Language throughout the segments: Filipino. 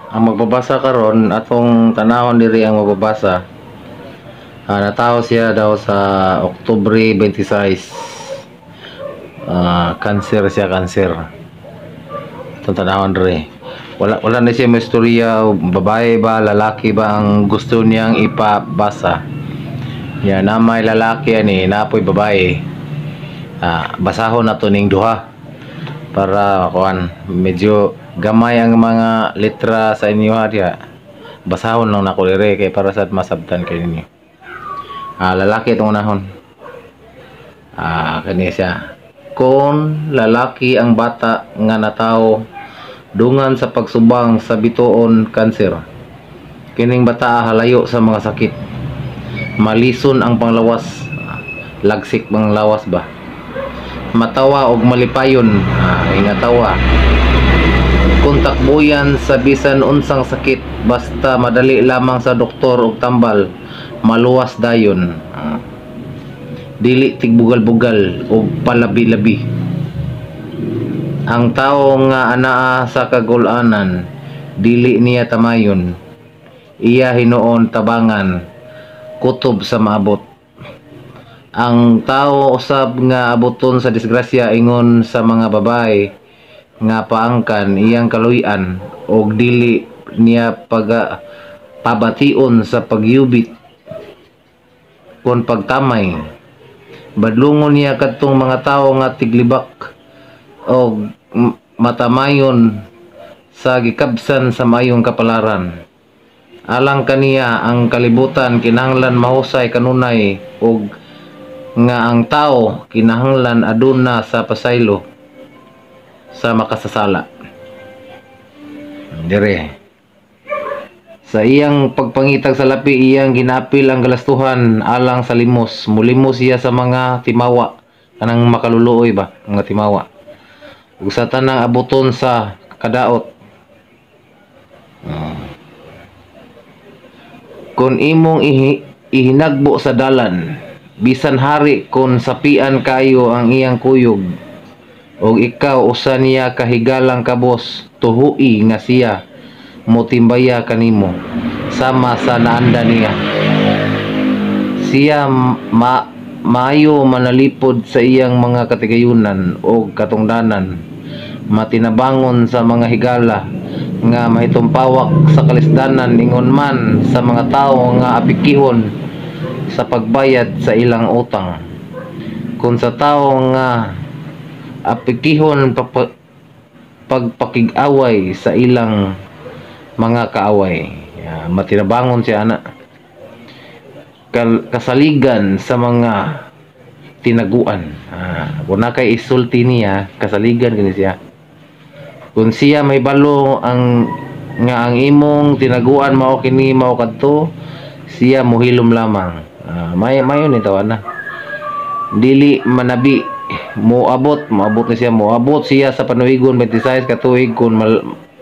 Ang magbabasa karon atong tanawon diri ang magbabasa. Natawo siya daw sa Oktubre 26. Cancer siya, cancer. Itong tanawon diri. Wala na siya may istorya, babae ba, lalaki ba ang gusto niyang ipabasa. Yan, na may lalaki ani, napoy babae. Basahon na to ning duha para kuan medyo gamay ang mga letra sa inyo diya. Basahon lang nako dire kay para sa masabtan kay ninyo. Lalaki itong unahon. Kani siya. Kung lalaki ang bata nga natawo dungan sa pagsubang sa bituon kanser, kining bata halayo sa mga sakit, malison ang panglawas, lagsik pang lawas ba, matawa og malipayon, ingatawa, kung takbuyan sa bisan unsang sakit basta madali lamang sa doktor og tambal, maluwas dayon, dili tigbugal-bugal o palabi-labi. Ang tao nga anaa sa kagulanan dili niya tamayon, iya hinuon tabangan kutob sa maabot. Ang tao usab nga abuton sa disgrasya ingon sa mga babae nga paangkan iyang kaluy-an og dili niya pabation sa pagyubit kon pagtamay. Badlungon niya kadtong mga tao nga tiglibak og matamayon sa gikabsan sa mayong kapalaran. Alang kaniya ang kalibutan kinahanglan mahusay kanunay og nga ang tao kinahanglan aduna sa pasaylo sa makasasala. Dire sa iyang pagpangitag sa lapi iyang ginapil ang galastuhan alang sa limos. Mulimos siya sa mga timawa kanang makaluluoy ba mga timawa ug sa tanang abuton sa kadaot. Kung imong ihinagbo sa dalan bisan hari kung sapian kayo ang iyang kuyog og ikaw usa niya kahigalang kabos, tuhui nga siya motimbaya kanimo sama sa naanda niya. Siya maayo manalipod sa iyang mga katigayunan o katungdanan, matinabangon sa mga higala nga mahitumpawak sa kalisdanan ingon man sa mga tao nga apikihon sa pagbayad sa ilang utang. Kung sa tao nga apikihon pagpakig-away sa ilang mga kaaway, matinabangon siya ana. Kasaligan sa mga tinaguan, kung na kay isulti niya kasaligan kini siya. Kung siya may balo ang imong tinaguan mao kini mao kadto, siya mohilom lamang. Mayon ni tawana dili manabi moabot na siya, moabot siya sa panuhigon 26 ka tuig kung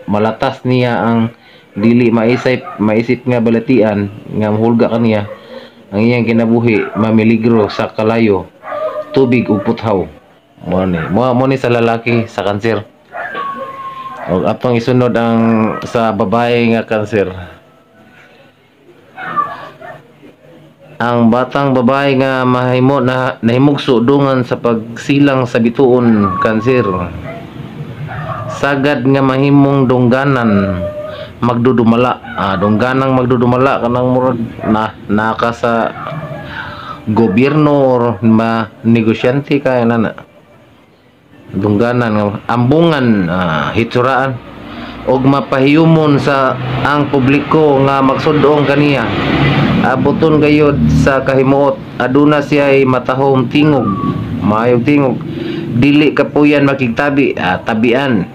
malatas niya ang dili maisip nga balatian nga mahulga kaniya ang iyang kinabuhi, mamiligro sa kalayo, tubig ug puthaw. Mo ni sa lalaki sa kanser. Og atong isunod ang sa babae nga kanser. Ang batang babae nga mahimo na nahimugso dungan sa pagsilang sa bituon kanser. Sagad nga mahimong dungganan magdudumala. Dungganang magdudumala kanang murag naka sa gobyerno or negosyante kay nana. Dungganan ambungan, hitsuraan og mapahiyumon sa ang publiko nga magsudong kaniya. Abuton gayud sa kahimuot aduna siya ay matahom tingog, maayong tingog, dili kapuyan makigtabi, tabian.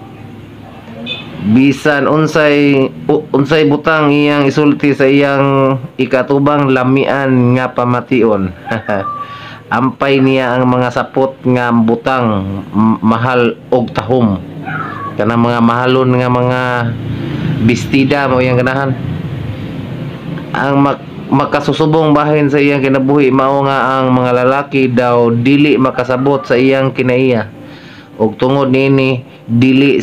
Bisan unsay butang iyang isulti sa iyang ikatubang lamian nga pamation. Ampay niya ang mga sapot nga butang mahal og tahom. Kanang mga mahalon nga mga bestida mo iyang ganahan. Ang makasusubong bahin sa iyang kinabuhi mao nga ang mga lalaki daw dili makasabot sa iyang kinaiya. Og tungod nini dili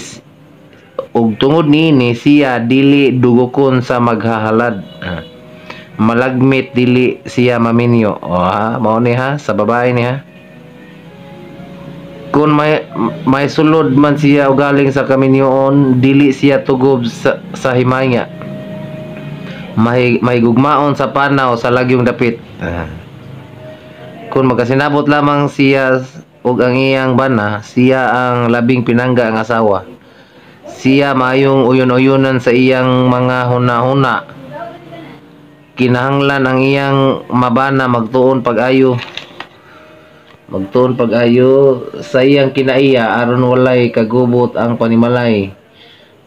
ug tungod niini siya dili dugokon sa maghahalad. Malagmit dili siya maminyo. O ha, mao ni ha sa babae ni ha. Kung may sulod man siya o galing sa kaminyoon, dili siya tugob sa himaya. May gugmaon sa panaw sa lagyong dapit. Kung magkasinabot lamang siya ug ang iyang bana, siya ang labing pinangga ang asawa. Siya mayong uyon-uyonan sa iyang mga hunahuna. Kinahanglan ang iyang mabana magtuon pag-ayo sa iyang kinaiya aron walay kagubot ang panimalay.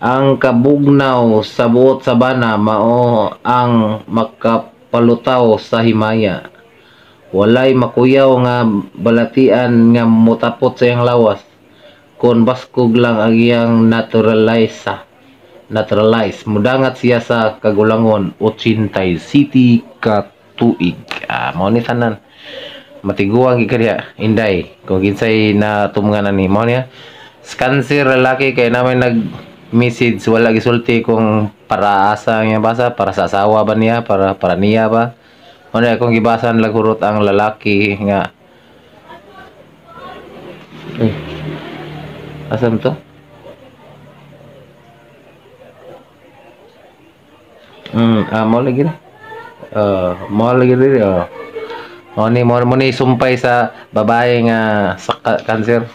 Ang kabugnaw sa buot sa bana mao ang makapalutaw sa himaya. Walay makuyaw nga balatian nga mutapot sa iyang lawas kon baskog lang ang iyang naturalize. Mudangat siya sa kagulangon 87 ka tuig. Mao ni tanan. Matiguang gikadya inday kung ginsay na tumnganan ni mao niya. Cancer lalaki kay naman nag-message wala gisulti kung para asa niya basa, para sa asawa ba niya, para niya ba. Mao niya kung gibasan laghurot ang lalaki nga asam to? Mao lagi ni. Mao lagi rin. Mo ni sumpay sa babae nga sa cancer.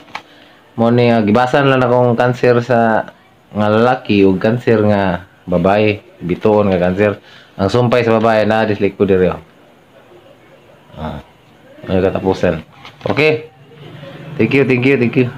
Mo ni gibasan lang akong cancer sa nga lalaki ug cancer nga babae, bituon nga cancer. Ang sumpay sa babae na dislik ko diri. Ay katapusan. Okay. Thank you.